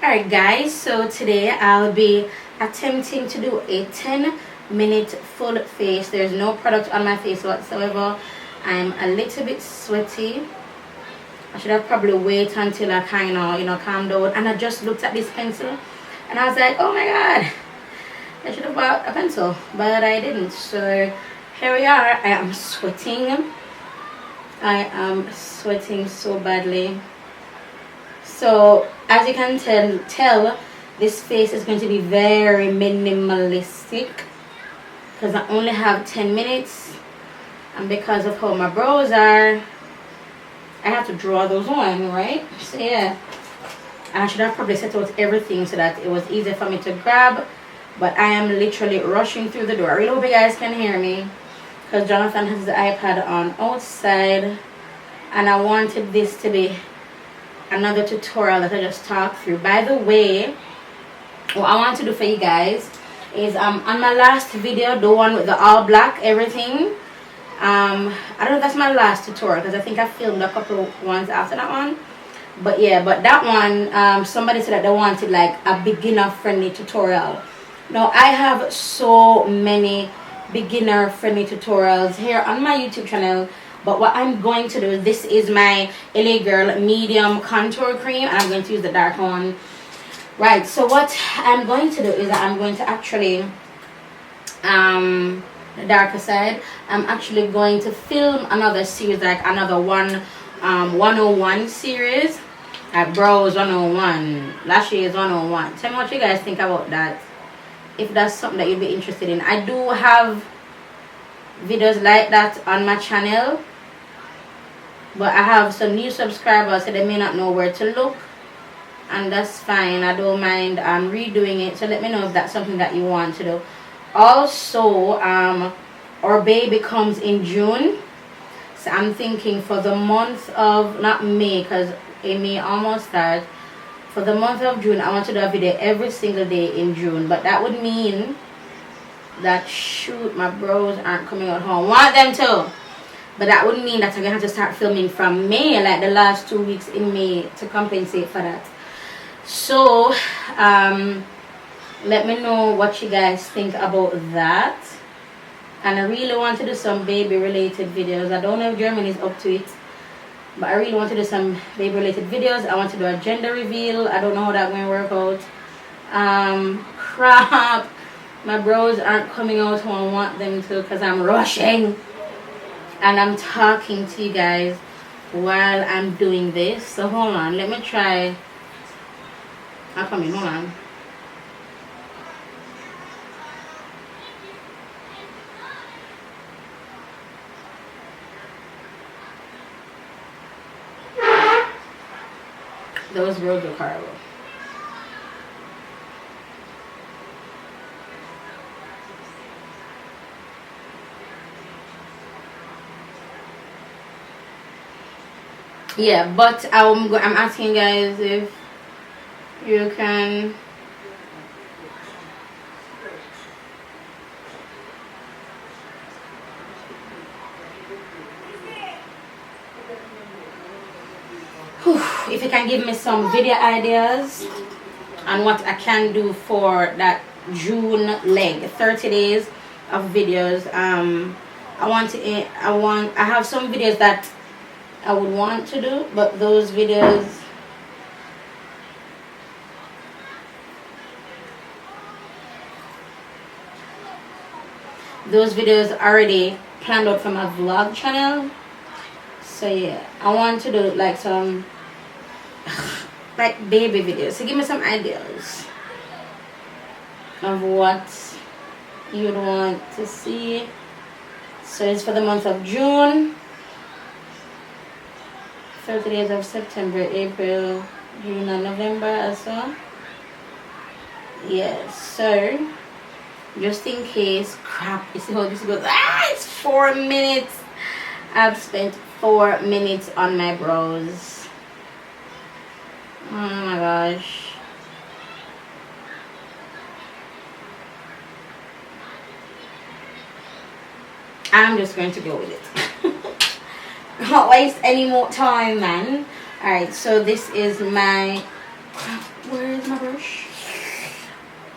Alright guys, so today I'll be attempting to do a 10-minute full face. There's no product on my face whatsoever. I'm a little bit sweaty. I should have probably waited until I kind of calmed down, and I just looked at this pencil and I was like, oh my god, I should have bought a pencil, but I didn't. So here we are. I am sweating. I am sweating so badly. So as you can tell, this face is going to be very minimalistic because I only have 10 minutes, and because of how my brows are, I have to draw those on, right? So yeah, I should have probably set out everything so that it was easier for me to grab, but I am literally rushing through the door. I really hope you guys can hear me because Jonathan has the iPad on outside, and I wanted this to be another tutorial that I just talked through. By the way, what I want to do for you guys is on my last video, the one with the all black everything, I don't know if that's my last tutorial because I think I filmed a couple ones after that one, but yeah, but that one, somebody said that they wanted like a beginner friendly tutorial. Now I have so many beginner friendly tutorials here on my YouTube channel, but what I'm going to do, this is my LA Girl medium contour cream, and I'm going to use the dark one. Right, so what I'm going to do is that I'm going to actually, the darker side, I'm actually going to film another series, like another 101 series. Like brows 101, lashes 101. Tell me what you guys think about that, if that's something that you'd be interested in. I do have videos like that on my channel, but I have some new subscribers, so they may not know where to look, and that's fine. I don't mind redoing it, so let me know if that's something that you want to do. Also, our baby comes in June, so I'm thinking for the month of, not May because it may almost start, for the month of June I want to do a video every single day in June. But that would mean that, shoot, my brows aren't coming out how I want them to. But that would mean that I'm going to have to start filming from May, like the last 2 weeks in May, to compensate for that. So, let me know what you guys think about that. And I really want to do some baby related videos. I don't know if Germany is up to it, but I really want to do some baby related videos. I want to do a gender reveal. I don't know how that's going to work out. Crap. My brows aren't coming out how I want them to because I'm rushing. And I'm talking to you guys while I'm doing this. So hold on, let me try. I'll come in, hold on. Those brows look horrible. Yeah, but I'm asking guys if you can if you can give me some video ideas on what I can do for that June leg, 30 days of videos. I have some videos that I would want to do, but those videos already planned out for my vlog channel. So yeah, I want to do like some like baby videos. So give me some ideas of what you'd want to see. So it's for the month of June, 30 days of September, April, June and November as well. Yes, so just in case, crap, you see how this goes. It's 4 minutes. I've spent 4 minutes on my brows. Oh my gosh. I'm just going to go with it. Not waste any more time, man. Alright, so this is my Where is my brush?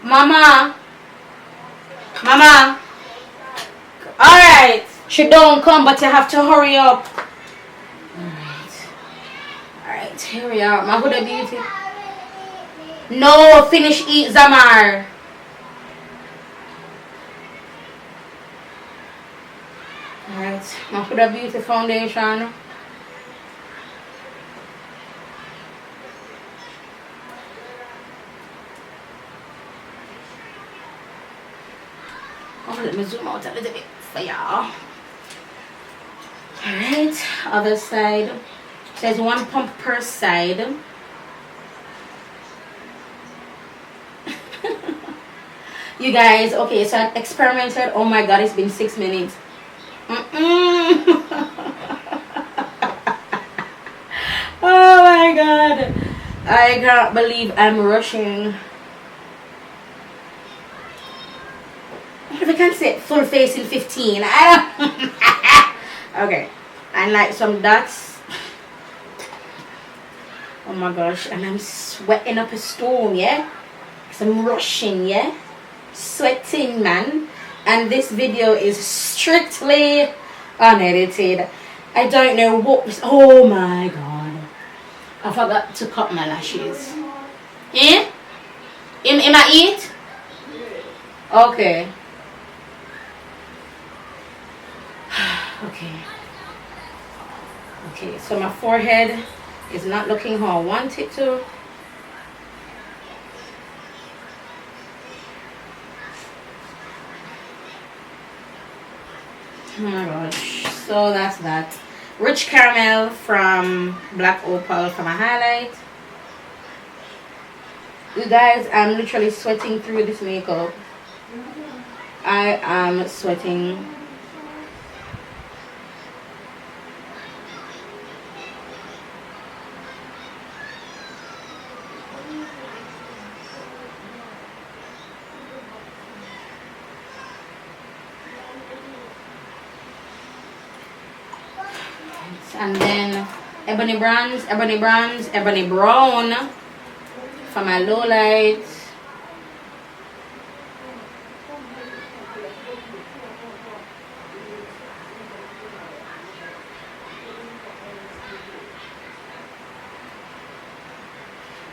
Mama! Mama! Alright! She don't come, but you have to hurry up. Alright, here we are. My Huda Beauty. No, finish eat, Zamar. Alright, my Huda Beauty foundation. Oh, let me zoom out a little bit for y'all. Alright, other side. There's 1 pump per side. You guys, okay, so I experimented. Oh my god, it's been 6 minutes. Oh my god, I can't believe I'm rushing. What if I can say full face in 15? Okay, and like some dots. Oh my gosh, and I'm sweating up a storm, yeah? Because I'm rushing, yeah? Sweating, man. And this video is strictly unedited. I don't know what was. Oh my god, I forgot to cut my lashes. Eh? Am I eat? Okay. Okay, so my forehead is not looking how I want it to. Oh my gosh, so that's that. Rich Caramel from Black Opal for my highlight. You guys, I'm literally sweating through this makeup. I am sweating. And then Ebony Bronze, Ebony Brown for my low light.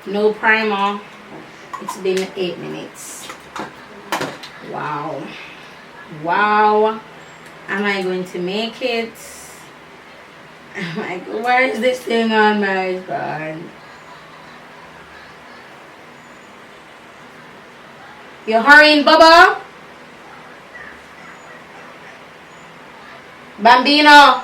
No primer. It's been 8 minutes. Wow. Wow. Am I going to make it? I'm like, where is this thing on my spine? You hurrying, Bubba? Bambino.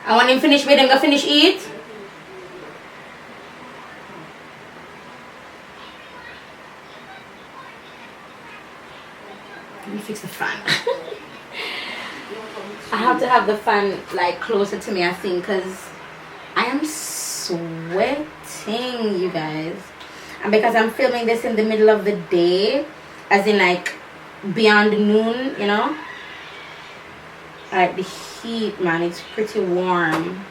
I want him finish with him, go finish eat. Let me fix the fan. I have to have the fan like closer to me, I think, because I am sweating, you guys. And because I'm filming this in the middle of the day, as in like beyond noon, you know, like the heat, man, it's pretty warm.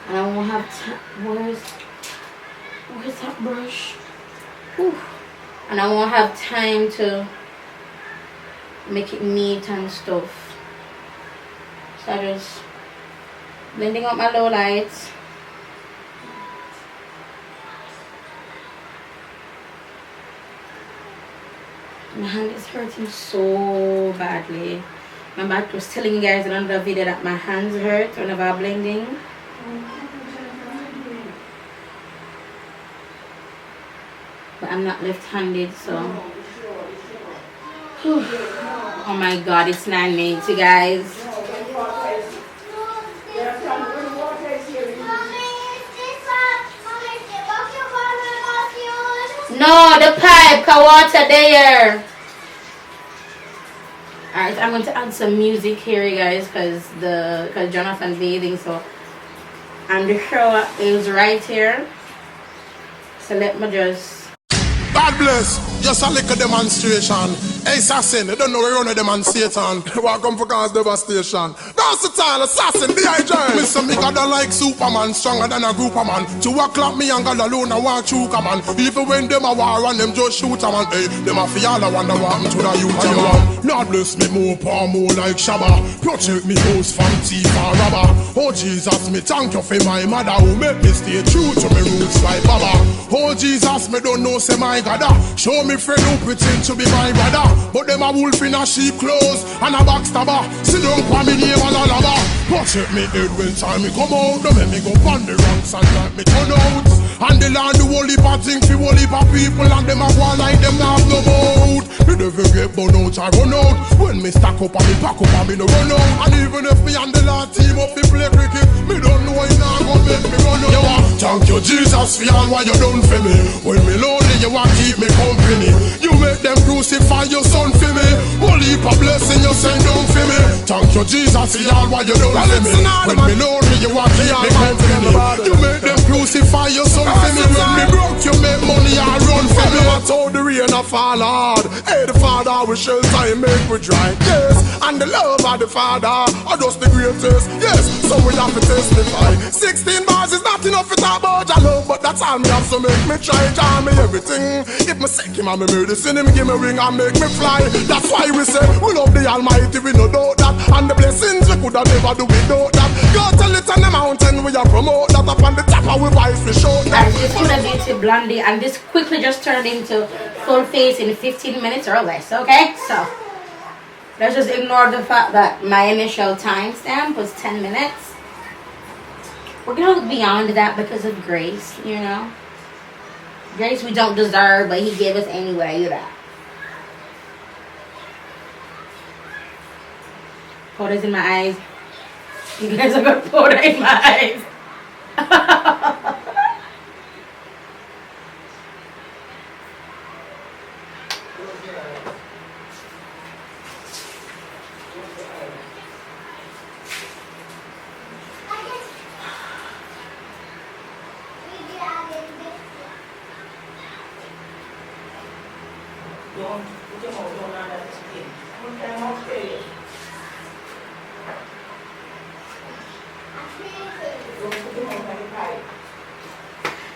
And I won't have time. Where's that brush? Whew. And I won't have time to make it neat and stuff. So I just blending out my low lights. My hand is hurting so badly. Remember I was telling you guys in another video that my hands hurt whenever I'm blending. But I'm not left-handed, so. Whew. Oh my god, it's 9 minutes, you guys. No, the pipe, water there. Alright, I'm going to add some music here, you guys, because Jonathan's bathing, so And the shower is right here. So let me just... God bless, just a little demonstration. Hey, assassin, you don't know we run a demonstration. Welcome for cause devastation. Versatile assassin, D.I.J. Mr. Me God like Superman, stronger than a group of man. 2 o'clock me and God alone, I want you come on. Even when them a war and them just shoot a man. Hey, them a feel I wonder what happened to the youth a man. Lord bless me more, power more like Shabba. Protect me house from thief and robber. Oh Jesus, me thank you for my mother who make me stay true to me roots like Baba. Oh Jesus, me don't know say my God. Show me friend who pretend to be my brother. But them a wolf in a sheep clothes and a backstabber. Sit down for me name and a lava. Protect me head when time me come out. Don't make me go on the ranks and let me turn out. And the land the whole heap of things for whole heap of people. And them a go like them not have no vote. Me never get burn out I run out. When me stack up and me pack up and me no run out. And even if me and the last team up me play cricket, me don't know it now gonna make me run out. Thank you Jesus for all what you done for me. When me lonely you want keep me company. You make them crucify your son for me. Whole heap of blessing you send down for me. Thank you Jesus for all what you done for me. When me lonely you want keep me company. You make them crucify your son for me. When me broke you make money and run for me. I told the rain a fall hard. Hey the Father we shelter and make we dry. Yes, and the love of the Father are just the greatest. Yes, so we have to testify. 16 bars is not enough to talk about your love, but that's all me have, so make me try. Tell me everything. If me sick him and me medicine, him give me ring and make me fly. That's why we say we love the Almighty, we no doubt that. And the blessings we could have never do without that. Go tell it on the mountain, we are promote that. Up on the top of we voice we show that. This is a beauty blondie, and this quickly just turned into full face in 15 minutes or less. Okay, so let's just ignore the fact that my initial timestamp was 10 minutes. We're gonna look beyond that because of grace, you know. Grace we don't deserve, but he gave us anyway, you know. Powder's in my eyes. You guys have got powder in my eyes.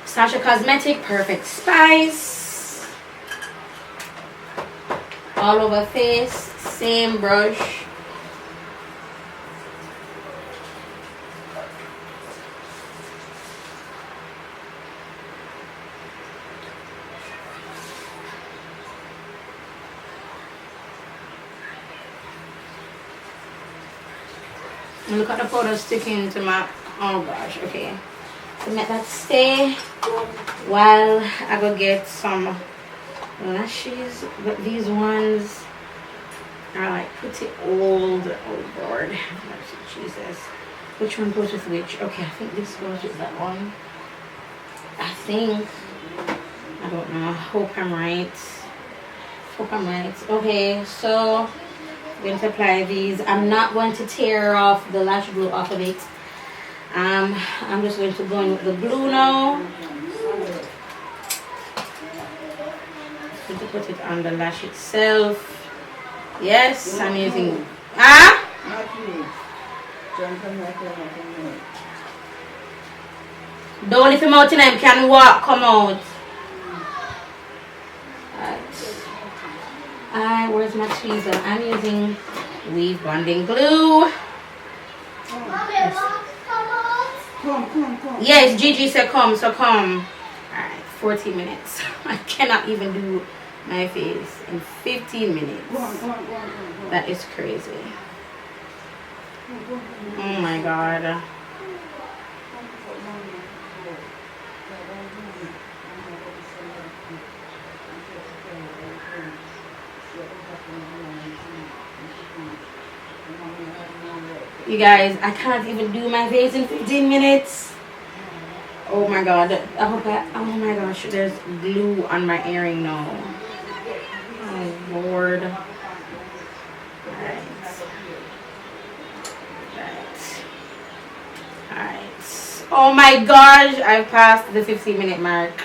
Sasha Cosmetic Perfect Spice. All over face, same brush. And look at the powder sticking to my, oh gosh, okay. To make that stay while I go get some lashes, but these ones are like pretty old. Oh Lord, Jesus, which one goes with which? Okay, I think this goes with that one. I think, I don't know, I hope I'm right. Okay, so I'm going to apply these. I'm not going to tear off the lash glue off of it. I'm just going to go in with the glue now. I'm going to put it on the lash itself. Yes, I'm using. Don't if him out in him can walk, come out. Right. Where's my tweezer? I'm using weave bonding glue. Come. Yes, Gigi said come, so come. Alright, 40 minutes. I cannot even do my face in 15 minutes. Go on. That is crazy. Oh my god. You guys, I can't even do my face in 15 minutes. Oh my god. Oh my gosh, there's glue on my earring now. Oh Lord. Alright. Oh my gosh, I passed the 15-minute mark.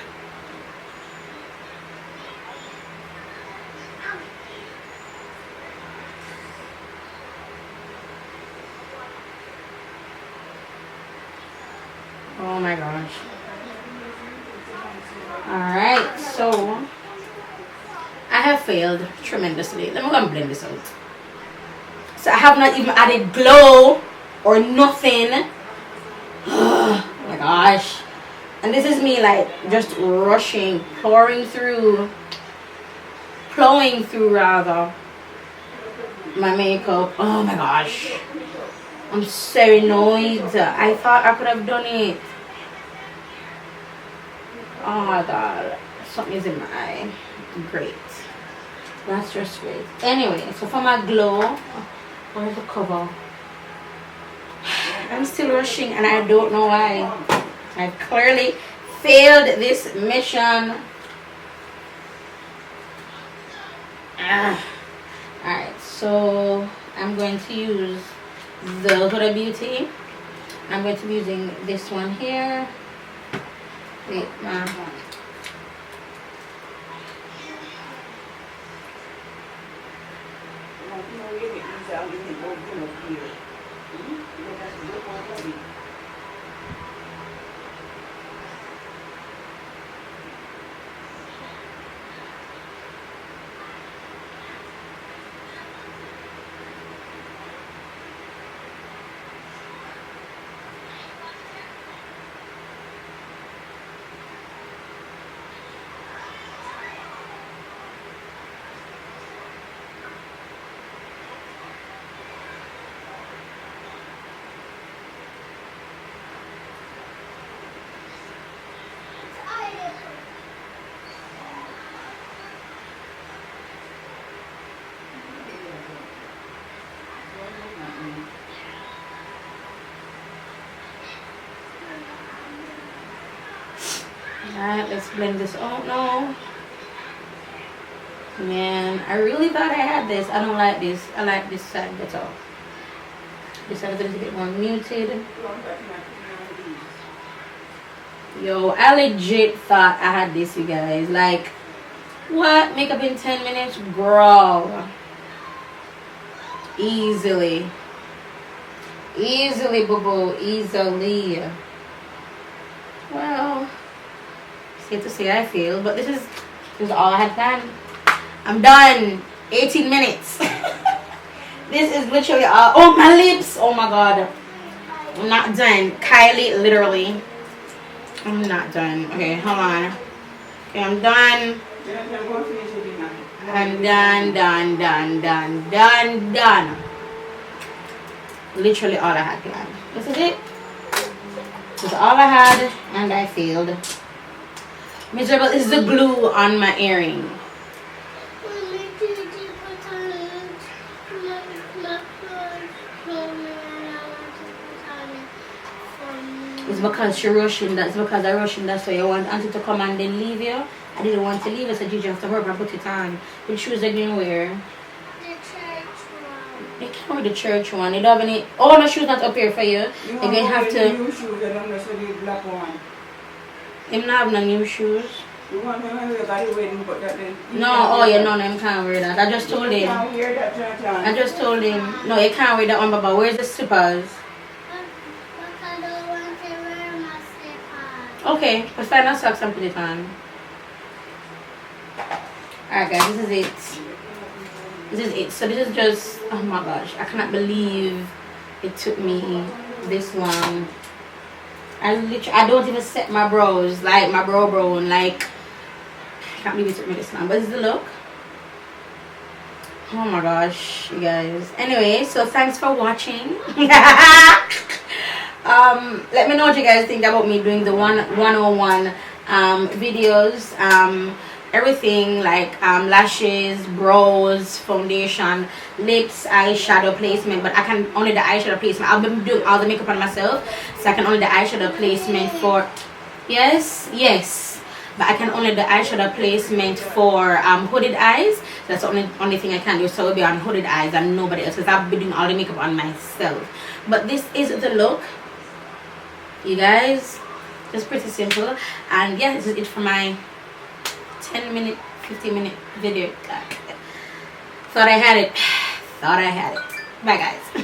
Oh my gosh. Alright, so I have failed tremendously. Let me go and blend this out. So I have not even added glow or nothing. Oh my gosh. And this is me like just rushing, plowing through rather my makeup. Oh my gosh. I'm so annoyed. I thought I could have done it. Oh my god. Something is in my eye. Great. That's just great. Anyway, so for my glow, where's the cover? I'm still rushing and I don't know why. I've clearly failed this mission. Alright, so I'm going to use the Huda Beauty. I'm going to be using this one here. Wait, Alright, let's blend this out now. Man, I really thought I had this. I don't like this. I like this side better. This side is a little bit more muted. Yo, I legit thought I had this, you guys. Like, what? Makeup in 10 minutes? Girl. Easily. Easily, boo-boo. Easily. Well, it's hate to say I failed, but this is all I had planned. I'm done. 18 minutes. This is literally all. Oh, my lips. Oh, my God. I'm not done. Kylie, literally. I'm not done. Okay, hold on. Okay, I'm done. I'm done. Literally all I had planned. This is it. This is all I had, and I failed. Miserable. This is the glue on my earring. It's because she rushing. That's because I rushing. That's why you want Auntie to come and then leave you. I didn't want to leave her, so you have to hurry and put it on. Which shoes are you going to wear? The church one. You can't wear the church one. You don't have any. Oh, no shoes not up here for you. You You're going to have to. new shoes, I don't know, so the black one. Him not have no new shoes. The one when I wear by the wedding, but that then. No, oh yeah, no, him can't wear that. I just told You him. can't wear that church on. I just told him. No, you can't wear that one, Baba. Where's the slippers? But I don't want to wear my slippers. Okay, let's find our socks and put it on. Alright guys, this is it. This is it. So this is just, oh my gosh, I cannot believe it took me this long. I don't even set my brows, like my brow bone, like, I can't believe it took me this long. But this is the look. Oh my gosh, you guys. Anyway, so thanks for watching. Let me know what you guys think about me doing the 101 videos. Everything like lashes, brows, foundation, lips, eyeshadow placement. But I can only the eyeshadow placement. I've been doing all the makeup on myself, so I can only the eyeshadow placement for yes. But I can only the eyeshadow placement for hooded eyes. That's the only thing I can do. So it'll be on hooded eyes and nobody else, because I've been doing all the makeup on myself. But this is the look. you guys. It's pretty simple. And yeah, this is it for my 10-minute 15-minute video. Thought I had it. Bye guys.